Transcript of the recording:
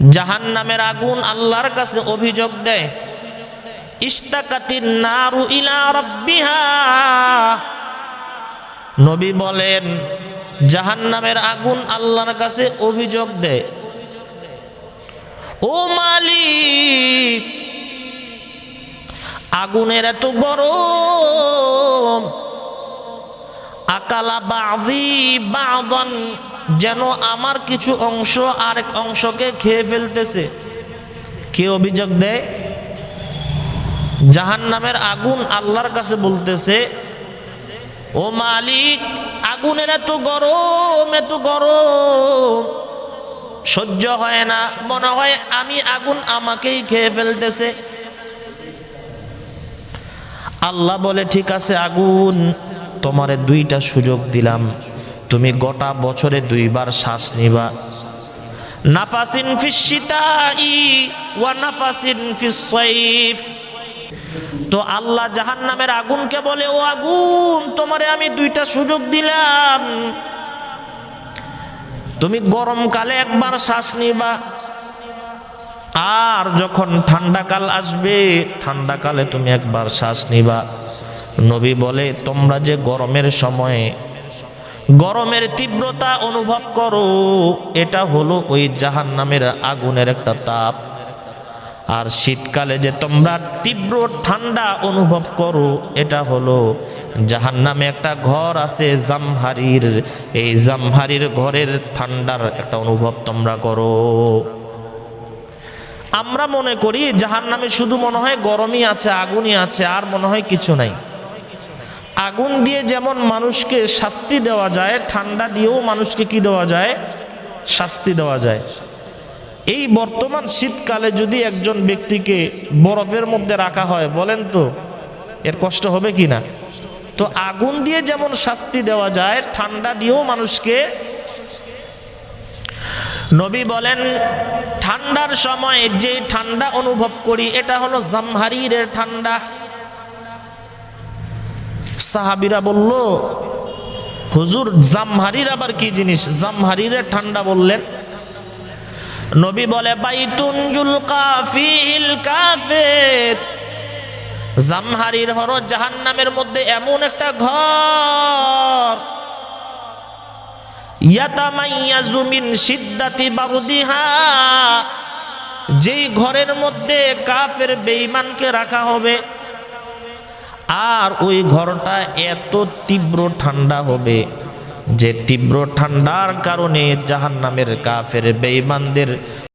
জাহান্নামের আগুন আল্লাহর কাছে অভিযোগ দেয়, ইশতাকাতিন নারু ইলা রাব্বিহা। নবী বলেন জাহান্নামের আগুন আল্লাহর কাছে অভিযোগ দেয়, ও মালিক, আগুনের এত গরম, আকালা বাযী বাযন, যেন আমার কিছু অংশ আরেক অংশকে খেয়ে ফেলতেছে। কে অভিযোগ দেয়? জাহান্নামের আগুন আল্লাহর কাছে বলতেছে, ও মালিক, আগুনের এত গরম, এত গরম, সহ্য হয় না, মনে হয় আমি আগুন আমাকেই খেয়ে ফেলতেছে। আল্লাহ বলে, ঠিক আছে আগুন, তোমারে দুইটা সুযোগ দিলাম, তুমি গোটা বছরে দুইবার শ্বাস নিবা, নাফাসিন ফিস শিতাই ওয়া নাফাসিন ফিস সাইফ। তো আল্লাহ জাহান্নামের আগুনকে বলে, ও আগুন, তোমারে আমি দুইটা সুযোগ দিলাম, তুমি গরমকালে একবার শ্বাস নিবা, আর যখন ঠান্ডাকাল আসবে ঠান্ডাকালে তুমি একবার শ্বাস নিবা। নবী বলে, তোমরা যে গরমের সময়ে গরমের তীব্রতা অনুভব করো, এটা হলো ওই জাহান্নামের আগুনের একটা তাপ। আর শীতকালে যে তোমরা তীব্র ঠান্ডা অনুভব করো, এটা হলো জাহান্নামে একটা ঘর আছে জামহারির, এই জামহারির ঘরের ঠান্ডার একটা অনুভব তোমরা করো। আমরা মনে করি জাহান্নামে শুধু মনে হয় গরমই আছে, আগুনই আছে, আর মনে হয় কিছু নাই। আগুন দিয়ে যেমন মানুষকে শাস্তি দেওয়া যায়, ঠান্ডা দিয়েও মানুষকে কি দেওয়া যায়? শাস্তি দেওয়া যায়। এই বর্তমান শীতকালে যদি একজন ব্যক্তিকে বরফের মধ্যে রাখা হয়, বলেন তো এর কষ্ট হবে কি না? তো আগুন দিয়ে যেমন শাস্তি দেওয়া যায়, ঠান্ডা দিয়েও মানুষকে। নবী বলেন, ঠান্ডার সময় যে ঠান্ডা অনুভব করি, এটা হলো জামহারিরের ঠান্ডা। সাহাবীরা বলল, হুজুর, জামহারির আবার কি জিনিস? জামহারিরের ঠান্ডা বললেন। নবী বলে, বাইতুন যুলকা ফিহিল কাফির, জামহারির হলো জাহান্নামের মধ্যে এমন একটা ঘর, ইয়াতামাইয়াজু মিন শিদ্দাতি বারদিহা, যেই ঘরের মধ্যে কাফের বেঈমানকে রাখা হবে, আর ওই ঘরটা এত তীব্র ঠান্ডা হবে যে তীব্র ঠান্ডার কারণে জাহান্নামের কাফের বেঈমানদের